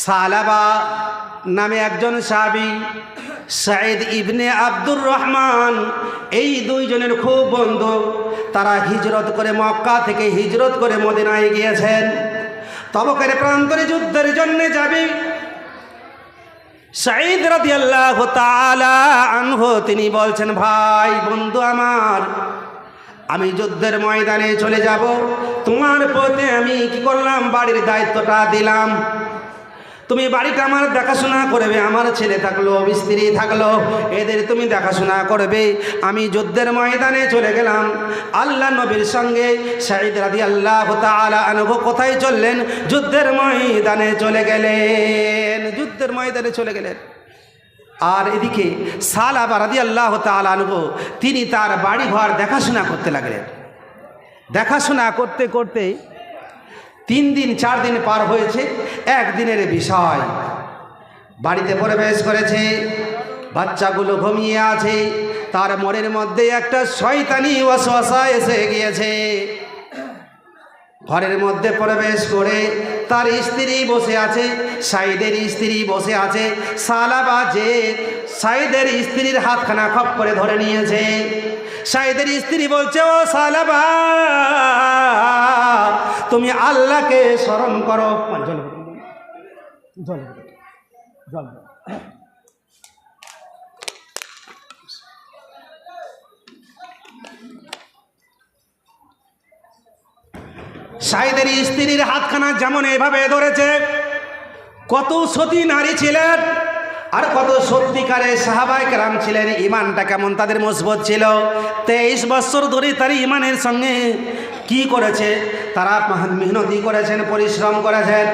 সালাবা নামে একজন সাহাবী, সাঈদ ইবনে আব্দুর রহমান, এই দুইজনের খুব বন্ধু। তারা হিজরত করে মক্কা থেকে হিজরত করে মদিনায় গিয়েছেন। তবুকের প্রান্তরে যুদ্ধের জন্য যাবে। সাঈদ রাদিয়াল্লাহু তাআলা আনহু তিনি বলছেন, ভাই বন্ধু আমার, আমি যুদ্ধের ময়দানে চলে যাব, তোমার পথে আমি কি করলাম, বাড়ির দায়িত্বটা দিলাম, তুমি বাড়িটা আমার দেখাশোনা করবে, আমার ছেলে থাকলো স্ত্রী থাকলো এদের তুমি দেখাশোনা করবে। আমি যুদ্ধের ময়দানে চলে গেলাম আল্লাহ নবীর সঙ্গে। সাঈদ রাদিয়াল্লাহু তাআলা আনহু কোথায় চললেন? যুদ্ধের ময়দানে চলে গেলেন, যুদ্ধের ময়দানে চলে গেলেন। আর এদিকে সালাবা রাদিয়াল্লাহু তাআলা আনহু তিনি তার বাড়ি ঘর দেখাশোনা করতে লাগলেন। দেখাশোনা করতে করতে 3 দিন 4 দিন পার হয়েছে। একদিনের বিষয়, বাড়িতে প্রবেশ করেছে, বাচ্চাগুলো ঘুমিয়ে আছে, তার মনের মধ্যে একটা শয়তানি ওয়াসওয়াসা এসে গিয়েছে। ঘরের মধ্যে প্রবেশ করে তার স্ত্রী বসে আছে, সাঈদের স্ত্রী বসে আছে। সালাবা যে সাঈদের স্ত্রীর হাতখানা খপ করে ধরে নিয়েছে। সাঈদের স্ত্রী বলছে, ও সালাবা, তুমি আল্লাহকে স্মরণ করো। সাঈদের স্ত্রীর হাতখানা যেমন এভাবে ধরেছে, কত সতী নারী ছিলেন আর কত সত্যিকারের সাহাবায়ে কেরাম ছিলেন, ইমানটা কেমন তাদের মজবুত ছিল। 23 বছর ধরে তার ইমানের সঙ্গে কি করেছে, তারা মেহনতি করেছেন, পরিশ্রম করেছেন।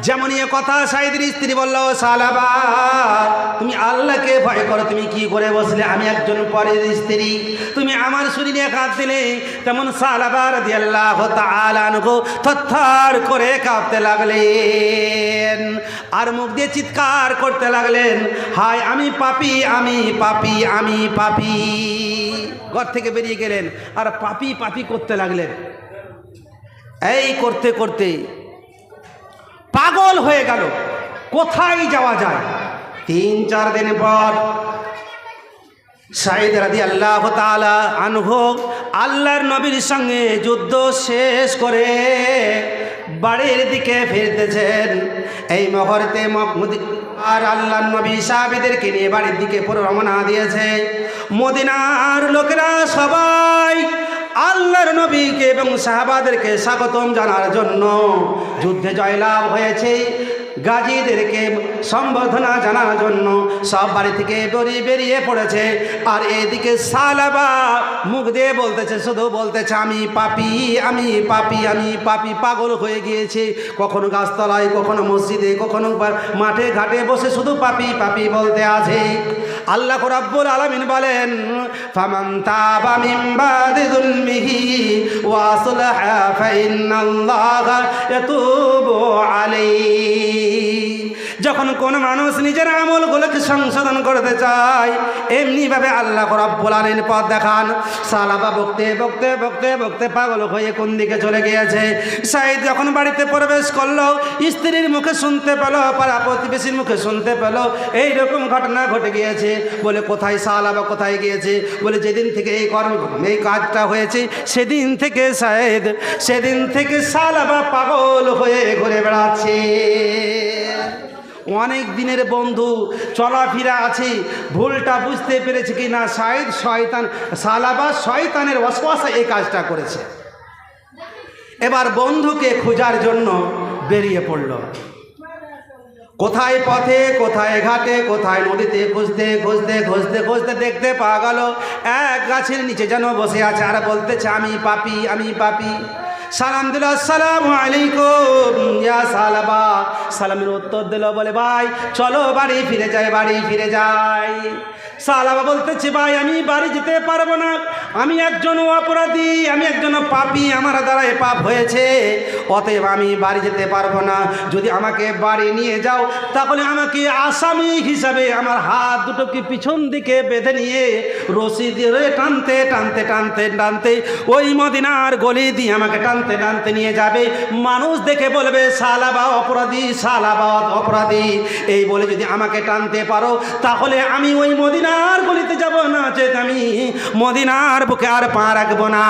যেমনই এ কথা সাঈদের স্ত্রী বলল, সালাবা তুমি আল্লাহকে ভয় করো, তুমি কি করে বসলে, আমি একজন পরের স্ত্রী, তুমি আমার শরীরে হাত দিলে। তেমন সালাবা রাদিয়াল্লাহু তাআলা আনহু থরথর করে কাঁপতে লাগলেন আর মুখ দিয়ে চিৎকার করতে লাগলেন, হায় আমি পাপী, আমি পাপী, আমি পাপী। ঘর থেকে বেরিয়ে গেলেন আর পাপী পাপী করতে লাগলেন। এই করতে করতে পাগল হয়ে গেল, কোথায় যাওয়া যায়। 3-4 দিন পর সাঈদ রাদিয়াল্লাহু তাআলা আনহু আল্লাহর নবীর সঙ্গে যুদ্ধ শেষ করে বাড়ির দিকে ফিরতেছেন। এই মুহূর্তে আর আল্লাহর নবী সাহাবীদেরকে নিয়ে বাড়ির দিকে রওনা দিয়েছে। মদিনার লোকেরা সবাই আল্লাহর নবীকে এবং সাহাবাদেরকে স্বাগতম জানার জন্য, যুদ্ধে জয়লাভ হয়েছে গাজীদেরকে সম্বর্ধনা জানার জন্য সব বাড়ি থেকে বেরিয়ে পড়েছে। আর এদিকে সালাবা মুখ দিয়ে বলতেছে, শুধু বলতেছে, আমি পাপী, আমি পাপী, আমি পাপী। পাগল হয়ে গিয়েছে, কখনো গাছতলায়, কখনো মসজিদে, কখনো মাঠে ঘাটে বসে শুধু পাপী পাপী বলতে আছে। আল্লাহ রাব্বুল আলামিন বলেন, ফামান তাবা মিন বাদি যুলমিহি ওয়া আসলাহা ফাইন্নাল্লাহা ইয়াতুবু আলাইহি। যখন কোন মানুষ নিজের আমলগুলোকে সংশোধন করতে চায়, এমনিভাবে আল্লাহ রাব্বুল আলামিন পথ দেখান। সালাবা বকতে বকতে বকতে বকতে পাগল হয়ে কোন দিকে চলে গিয়েছে। সাঈদ যখন বাড়িতে প্রবেশ করলো, স্ত্রীর মুখে শুনতে পেল, পাড়া প্রতিবেশীর মুখে শুনতে পেল এইরকম ঘটনা ঘটে গিয়েছে। বলে, কোথায় সালাবা, কোথায় গিয়েছে? বলে, যেদিন থেকে এই কাজটা হয়েছে সেদিন থেকে সালাবা পাগল হয়ে ঘুরে বেড়াচ্ছে। অনেক দিনের বন্ধু, চলাফেরা আছে, ভুলটা বুঝতে পেরেছে কি না সাঈদ সালাবা শয়তানের ওয়াসওয়াসা এই কাজটা করেছে। এবার বন্ধুকে খোঁজার জন্য বেরিয়ে পড়ল। কোথায় পথে, কোথায় ঘাটে, কোথায় নদীতে খুঁজতে খুঁজতে খুঁজতে খুঁজতে দেখতে পাওয়া গেল এক গাছের নিচে যেন বসে আছে আর বলতেছে, আমি পাপী, আমি পাপী। সালাম দিল, আসসালামু আলাইকুম ইয়া সালাবা। সালামের উত্তর দিল, বলে, ভাই চলো বাড়ি ফিরে যাই, বাড়ি ফিরে যাই। সালাবা বলতেছে, ভাই আমি বাড়ি যেতে পারবো না, আমি একজন অপরাধী, আমি একজন পাপী, আমার দ্বারা এ পাপ হয়েছে, অতএব আমি বাড়ি যেতে পারবো না। যদি আমাকে বাড়ি নিয়ে যাও তাহলে আমাকে আসামি হিসাবে আমার হাত দুটোকে পিছন দিকে বেঁধে নিয়ে রশি দিয়ে টানতে টানতে টানতে টানতে ওই মদিনার গলি দিয়ে আমাকে টানতে টানতে নিয়ে যাবে। মানুষ দেখে বলবে সালাবা অপরাধী, সালাবা অপরাধী, এই বলে যদি আমাকে টানতে পারো তাহলে আমি ওই মদিনার গলিতে যাব না, যে আমি মদিনার বুকে আর পা রাখবো না।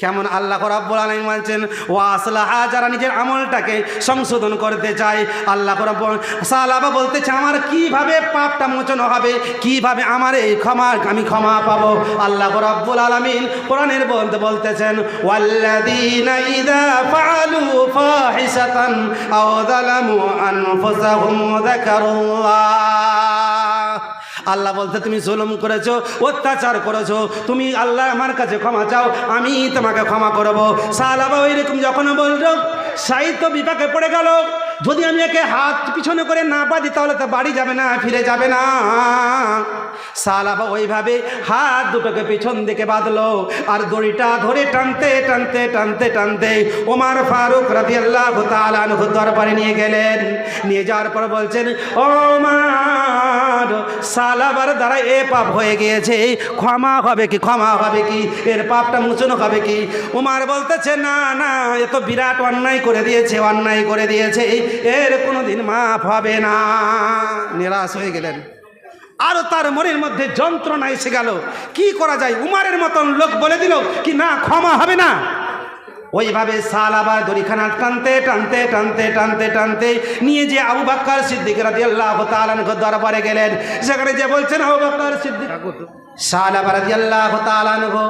কেমন আল্লাহ রাব্বুল আলামিন বলছেন ওয়া আসলাহা, যারা নিজের আমলটাকে সংশোধন করতে চায়। আল্লাহ রাব্বুল সালাবা বলতেছে আমার কিভাবে পাপটা মোচন হবে, কিভাবে আমার এই আমি ক্ষমা পাবো। আল্লাহ রাব্বুল আলামিন কোরআনের বলতেছেন ওয়াল্লাযীনা ইযা ফাআলু ফাহিশাতান আও যালামু আনফুসাহুম যাকারুল্লাহ। আল্লাহ বলতে তুমি জুলুম করেছো, অত্যাচার করেছো, তুমি আল্লাহ আমার কাছে ক্ষমা চাও, আমি তোমাকে ক্ষমা করবো। সালাবা ওইরকম যখন বলছো, সাহিত্য বিপাকে পড়ে গেল, যদি আমি একে হাত পিছনে করে না বাঁধি তাহলে তো বাড়ি যাবে না, ফিরে যাবে না। সালাবা ওইভাবে হাত দুটোকে পিছন দিকে বাঁধলো, আর দড়িটা ধরে টানতে টানতে টানতে টানতে ওমর ফারুক রাদিয়াল্লাহু তাআলা আনহু দরবারে নিয়ে গেলেন। নিয়ে যাওয়ার পর বলছেন ওমর, সালাবার দ্বারা এ পাপ হয়ে গিয়েছে, ক্ষমা হবে কি, ক্ষমা হবে কি, এর পাপটা মোচন হবে কি? ওমর বলতেছে না না, এ তো বিরাট অন্যায় করে দিয়েছে, অন্যায় করে দিয়েছে, এর কোনোদিন মাফ হবে না। নিরাশ হয়ে গেলেন, আরো তার মনের মধ্যে যন্ত্রণা এসে গেল। কি করা যায়? উমারের মতন লোক বলে দিল কি না, ক্ষমা হবে না। ওইভাবে সালাবার দড়িখানা টানতে টানতে টানতে টানতে টানতে নিয়ে যে আবু বকর সিদ্দিক রাদিয়াল্লাহু তাআলা আনহু দরবারে গেলেন। সেখানে যে বলছেন আবু বকর সিদ্দিক, সালাবা রাদিয়াল্লাহু তাআলা আনহু,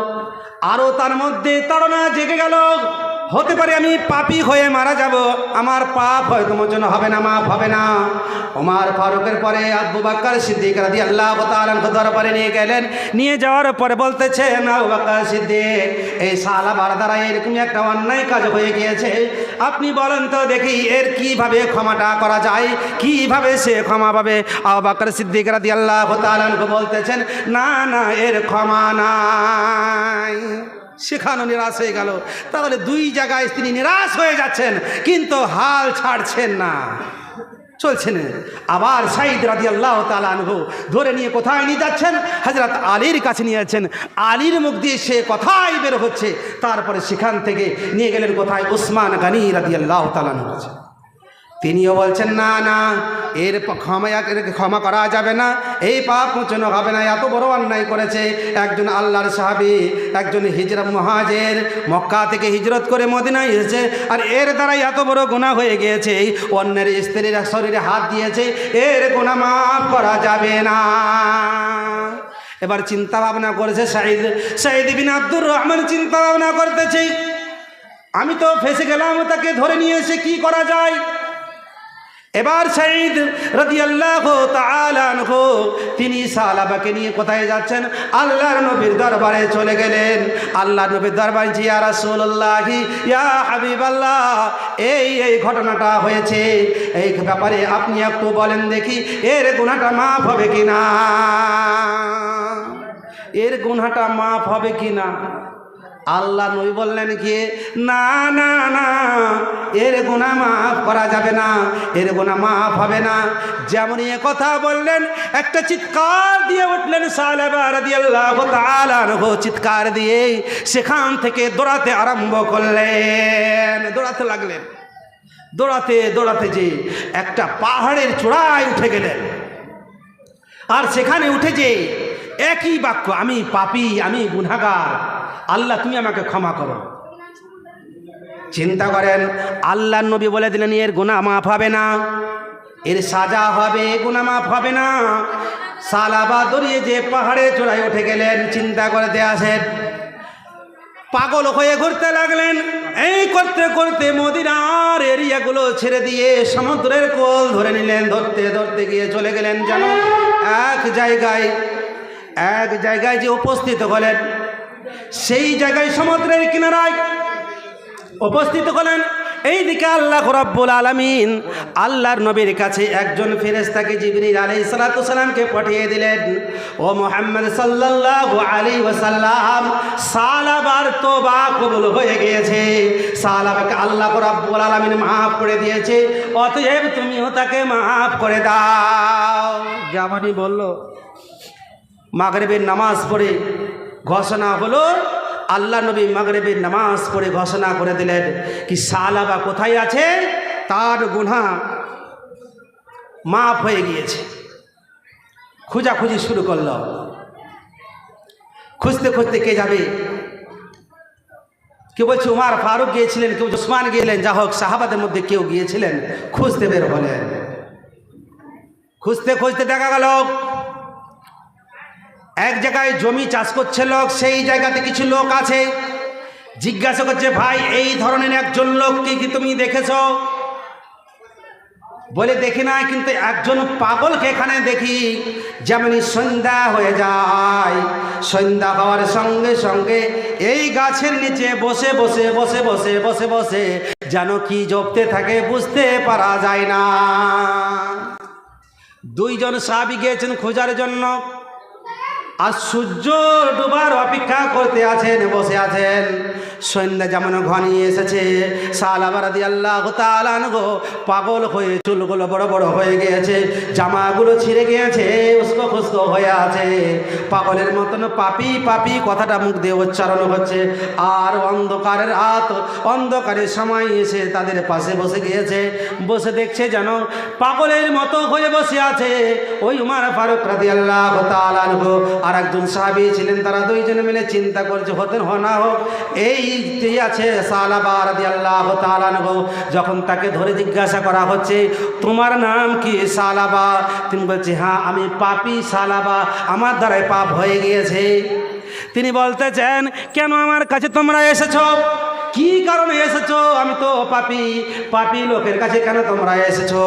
আরো তার মধ্যে তাড়না জেগে গেল, হতে পারে আমি পাপী হয়ে মারা যাব, আমার পাপ হয়তো মোচন হবে না, মাফ হবে না। ওমর ফারুকের পরে আবু বকর সিদ্দিক রাদিয়াল্লাহু তাআলা আনহু দরবারে নিয়ে গেলেন। নিয়ে যাওয়ার পরে বলতেছেন আবু বকর সিদ্দিক, এই সালাবার দ্বারা এরকম একটা অন্যায় কাজ হয়ে গিয়েছে, আপনি বলেন তো দেখি এর কিভাবে ক্ষমাটা করা যায়, কিভাবে সে ক্ষমা পাবে? আবু বকর সিদ্দিক রাদিয়াল্লাহু তাআলা আনহু বলতেছেন না না, এর ক্ষমা নাই। সেখানে নিরাশ হয়ে গেল। তাহলে দুই জায়গায় তিনি নিরাশ হয়ে যাচ্ছেন, কিন্তু হাল ছাড়ছেন না, চলছেন। আবার সাঈদ রাদিয়াল্লাহু তাআলা আনহু ধরে নিয়ে কোথায় নিয়ে যাচ্ছেন? হযরত আলীর কাছে নিয়ে যাচ্ছেন। আলীর মুখ দিয়ে সে কথাই বের হচ্ছে। তারপরে সেখান থেকে নিয়ে গেলেন কোথায়? উসমান গনি রাদিয়াল্লাহু তাআলা আনহু কাছে। তিনিও বলছেন না না, এর ক্ষমা করা যাবে না, এই পাপ মোচন হবে না, এত বড় অন্যায় করেছে। একজন আল্লাহর সাহাবী, একজন হিজরত মুহাজির, মক্কা থেকে হিজরত করে মদিনায় এসেছে, আর এর দ্বারা এত বড় গুনাহ হয়ে গিয়েছে, অন্যের স্ত্রীর শরীরে হাত দিয়েছে, এর গুনাহ মাফ করা যাবে না। এবার চিন্তা ভাবনা করেছে সাঈদ বিন আব্দুর রহমান, চিন্তা ভাবনা করতেছে আমি তো ফেসে গেলাম, তাকে ধরে নিয়ে এসে কি করা যায়? এবার সাঈদ রাদিয়াল্লাহু তাআলা আনহু তিনি সালাবাকে নিয়ে কোথায় যাচ্ছেন? আল্লাহর নবীর দরবারে চলে গেলেন। আল্লাহর নবীর দরবারে ইয়া রাসূলুল্লাহ, ইয়া হাবিবাল্লাহ, এই ঘটনাটা হয়েছে, এই ব্যাপারে আপনি একটু বলেন দেখি, এর গুনাহটা মাফ হবে কিনা, এর গুনাহটা মাফ হবে কিনা? আল্লাহ নবী বললেন কি না না না, এর গুনাহ মাফ করা যাবে না, এর গুনাহ মাফ হবে না। যেমন এ কথা বললেন, একটা চিৎকার দিয়ে উঠলেন সালাবা রাদিয়াল্লাহু তাআলা আনহু, চিৎকার দিয়ে সেখান থেকে দৌড়াতে আরম্ভ করলেন, দৌড়াতে লাগলেন। দৌড়াতে দৌড়াতে যে একটা পাহাড়ের চূড়ায় উঠে গেলেন, আর সেখানে উঠে যে একই বাক্য, আমি পাপী, আমি গুনাহগার, আল্লাহ তুমি আমাকে ক্ষমা করো। চিন্তা করেন, আল্লাহর নবী বলে দিলেন এর গুনাহ মাফ হবে না, এর সাজা হবে, গুনাহ মাফ হবে না। সালাবা দৌড়িয়ে যে পাহাড়ের চূড়ায় উঠে গেলেন। চিন্তা করতে আসেন, পাগল হয়ে ঘুরতে লাগলেন। এই করতে করতে মদিনার এরিয়াগুলো ছেড়ে দিয়ে সমুদ্রের কোল ধরে নিলেন। ধরতে ধরতে গিয়ে চলে গেলেন যেন এক জায়গায় যে উপস্থিত হলেন, সেই জায়গায় সমুদ্রের কিনারায় উপস্থিত হলেন। এইদিকে আল্লাহ রাব্বুল আলামিন আল্লাহর নবীর কাছে একজন ফেরেশতাকে জিবরিল আলাইহিস সালাতু সালামকে পাঠিয়ে দিলেন। ও মুহাম্মদ সাল্লাল্লাহু আলাইহি ওয়াসাল্লাম, সালাবার তওবা কবুল হয়ে গিয়েছে, সালাবাকে আল্লাহ রাব্বুল আলামিন মাফ করে দিয়েছে, অতএব তুমিও তাকে মাফ করে দাও। যেমনই বলল, মাগরিবের নামাজ পড়ে ঘোষণা হলো, আল্লাহ নবী মাগরিবের নামাজ পড়ে ঘোষণা করে দিলেন কি সালাবা কোথায় আছে? তার গুনাহ মাফ হয়ে গিয়েছে। খোঁজাখুঁজি শুরু করলো, খুঁজতে খুঁজতে কে যাবে, কেউ বলছে উমার ফারুক গিয়েছিলেন, কেউ উসমান গিয়েছিলেন, যা হোক সাহাবাদের মধ্যে কেউ গিয়েছিলেন, খুঁজতে বের হলেন। খুঁজতে খুঁজতে দেখা গেল এক জায়গায় জমি চাষ করছে লোক, সেই জায়গাতে কিছু লোক আছে। জিজ্ঞাসা করছে, ভাই এই ধরনের একজন লোককে কি তুমি দেখেছ? বলে দেখি না, কিন্তু একজন পাগলকে এখানে দেখি। যেমনই সন্ধ্যা হয়ে যায়, সন্ধ্যা হওয়ার সঙ্গে সঙ্গে এই গাছের নিচে বসে বসে বসে বসে বসে বসে যেন কি জপতে থাকে বুঝতে পারা যায় না। দুইজন সাহাবী গিয়েছেন খোঁজার জন্য, আর সূর্য ডুবার অপেক্ষা করতে আছেন, বসে আছেন। সন্ধ্যা যেমন ঘনিয়ে এসেছে, সাহাবা রাদিয়াল্লাহু তাআলা আনহু পাগল হয়ে, চুলগুলো বড় বড় হয়ে গিয়েছে, জামাগুলো ছিঁড়ে গিয়েছে, উস্কো খুস্কো হয়ে আছে, পাগলের মতন পাপি পাপি কথাটা মুখ দিয়ে উচ্চারণ হচ্ছে। আর অন্ধকারের রাত, অন্ধকারের সময় এসে তাদের পাশে বসে গিয়েছে, বসে দেখছে যেন পাগলের মতো হয়ে বসে আছে ওই উমর ফারুক রাদিয়াল্লাহু তাআলা আনহু। আর একজন সাহাবী ছিলেন, তারা দুইজনে মিলে চিন্তা করছে হতে না হোক এই যে আছে সালাবা রাদিয়াল্লাহু তাআলা আনহু। যখন তাকে ধরে জিজ্ঞাসা করা হচ্ছে, তোমার নাম কি? সালাবা। তিনি বলছে, হ্যাঁ আমি পাপী সালাবা, আমার দ্বারাই পাপ হয়ে গিয়েছে। তিনি বলতেছেন, কেন আমার কাছে তোমরা এসেছো? কি কারণে এসেছো? আমি তো পাপী, পাপী লোকের কাছে কেন তোমরা এসেছো?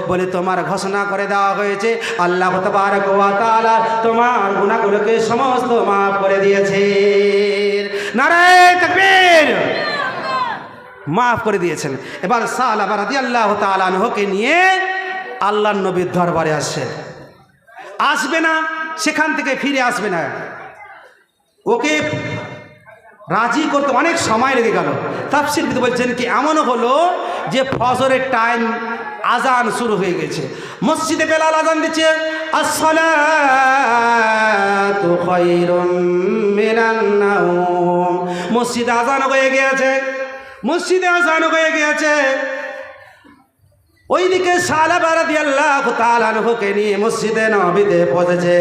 বলে তোমার ঘোষণা করে দেওয়া হয়েছে আল্লাহ তাবারক ওয়া তাআলা তোমার গুনাহগুলোকে সমস্ত মাফ করে দিয়েছে। নারে তাকবীর! মাফ করে দিয়েছেন। এবার সাহাবা রাদিয়াল্লাহু তাআলা আনহুকে নিয়ে আল্লাহর নবীর দরবারে আসছেন। আসবে না, সেখান থেকে ফিরে আসবে না, ওকে রাজি করতে অনেক সময় লেগে গেল। তাফসীরবিদ বলছেন কি এমনও হলো যে ফজরের টাইম, আজান শুরু হয়ে গেছে, মসজিদে বেলাল আজান দিচ্ছে, আসসালাতু খায়রুম মিনান নাওম। মসজিদে আজান হয়ে গিয়েছে, মসজিদে আজান হয়ে গিয়েছে। ওইদিকে সাহাবা রাদিয়াল্লাহু তাআলা আনহুকে নিয়ে মসজিদে নববীতে পৌঁছেছে।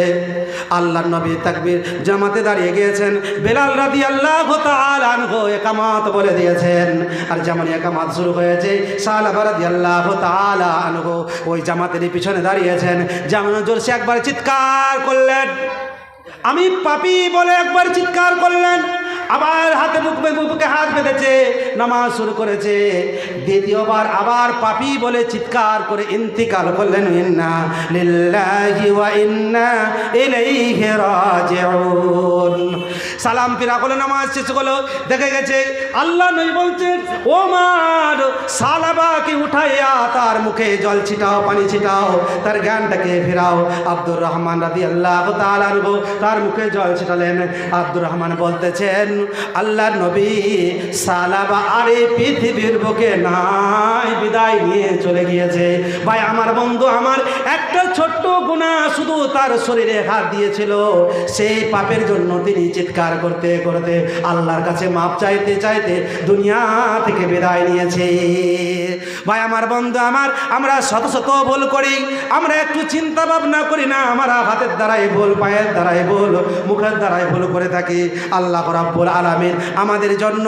আল্লাহর নবী তাকবীর জামাতে দাঁড়িয়ে গিয়েছেন, বেলাল রাদিয়াল্লাহু তাআলা আনহু ইকামত বলে দিয়েছেন। আর যেমন ইকামত শুরু হয়েছে, সাহাবা রাদিয়াল্লাহু তাআলা আনহু ওই জামাতের পিছনে দাঁড়িয়েছেন। যেমন জোরসে একবার চিৎকার করলেন, আমি পাপী বলে একবার চিৎকার করলেন, আবার হাতে বুকে হাত বেঁধেছে, নামাজ শুরু করেছে। দ্বিতীয়বার আবার পাপী বলে চিৎকার করে ইন্তিকাল করলেন। ইন্না লিল্লাহি ওয়া ইন্না ইলাইহি রাজিউন। সালাম ফিরা করলো, নামাজ শেষ হলো, দেখে গেছে আল্লাহ নবী বলছেন, ওমর সালাবাকে উঠাইয়া তার মুখে জল ছিটাও, পানি ছিটাও, তার জ্ঞানটাকে ফেরাও। আব্দুর রহমান রাদিয়াল্লাহু তাআলা আনহু তার মুখে জল ছিটালেন। আব্দুর রহমান বলতেছেন, আল্লাহর নবী সালাবা আরে পৃথিবীর বুকে নাই, বিদায় নিয়ে চলে গিয়েছে। ভাই আমার বন্ধু আমার, একটা ছোট্ট গুনাহ শুধু তার শরীরে হাত দিয়েছিল, সেই পাপের জন্য তিনি চিৎকার করতে করতে আল্লাহর কাছে মাপ চাইতে চাইতে দুনিয়া থেকে বিদায় নিয়েছে। ভাই আমার বন্ধু আমার, আমরা শত শত ভুল করি, আমরা একটু চিন্তা ভাবনা করি না, আমরা হাতের দ্বারাই ভুল, পায়ের দ্বারাই ভুল, মুখের দ্বারাই ভুল করে থাকি। আল্লাহ রাব্বুল আলামিন আমাদের জন্য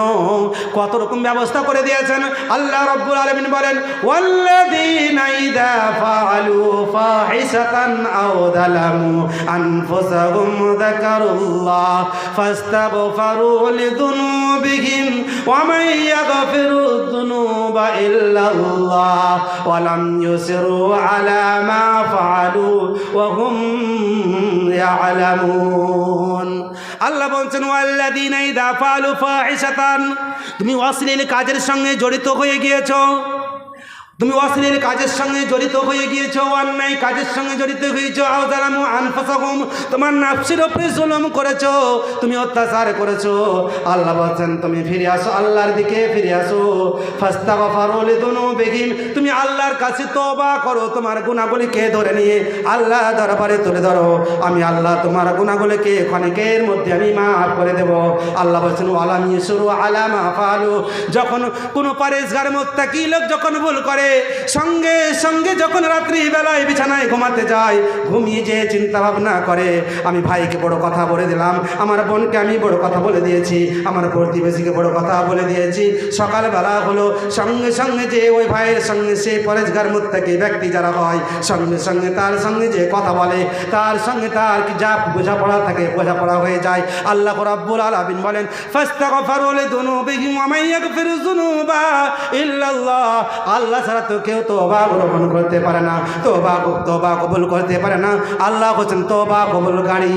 কত রকম ব্যবস্থা করে দিয়েছেন। আল্লাহ রাব্বুল আলামিন বলেন, ওয়াল্লাযীনা ইযা ফাআলু ফাহিশাতান আও যালামু আনফুসাহুম যাকারুল্লাহ ফাস্তাগফিরু লিযুনুবিহিম ওয়া মান ইয়াগফিরুয যুনুবা ইল্লাল্লাহ ওয়া লাম ইউসিরু আলা মা ফাআলু ওয়া হুম ইয়ালামুন। আল্লাহ বলছেন, ওয়াল্লাযীনা ইযা ফাআলু ফাহিশাতান, তুমি অশ্লীল কাজের সঙ্গে জড়িত হয়ে গিয়েছো, তুমি অশ্লীল কাজের সঙ্গে জড়িত হয়ে গিয়েছো, অন্যায় কাজের সঙ্গে জড়িত হয়েছো, আও যালামু আনফুসাহুম, তোমার নফসের উপরে জুলুম করেছো, তুমি অত্যাচার করেছো। আল্লাহ বলছেন তুমি ফিরে আসো, আল্লাহর দিকে ফিরে আসো। ফাস্তাগফিরু লিযুনুবিহিম, তুমি আল্লাহর কাছে তওবা করো, তোমার গুনাহগুলিকে ধরে নিয়ে আল্লাহ দরবারে তুলে ধরো, আমি আল্লাহ তোমার গুনাহগুলিকে ক্ষণিকের মধ্যে আমি মাফ করে দেব। আল্লাহ বলছেন, ওয়ালাম ইউসিরু আলা মা ফাআলু, যখন কোনো পরেশগার মুত্তাকি লোক যখন ভুল করে করে সঙ্গে সঙ্গে যখন রাত্রিবেলায় বিছানায় ঘুমাতে যায়, ঘুমিয়ে যেয়ে চিন্তা ভাবনা করে, আমি ভাইকে বড় কথা বলে দিলাম, আমার বোনকে আমি বড় কথা বলে দিয়েছি, আমার প্রতিবেশীকে বড় কথা বলে দিয়েছি। সকালবেলা হলো, সঙ্গে সঙ্গে যে ওই ভাইয়ের সঙ্গে সে পরেশগার মুত্তাকি ব্যক্তি যারা হয়, সঙ্গে সঙ্গে তার সঙ্গে যে কথা বলে, তার সঙ্গে তার যা বোঝাপড়া থাকে বোঝাপড়া হয়ে যায়। আল্লাহ রাব্বুল আলামিন বলেন, ফাস্তাগফিরু লিযুনুবিহিম ওয়া মান ইয়াগফিরু যুনুবা ইল্লাল্লাহ। আল্লাহ ছাড়া তো কেউ তওবা গ্রহণ করতে পারে না, তওবা কবুল করতে পারে না। আল্লাহ হচ্ছেন তওবা কবুলকারী।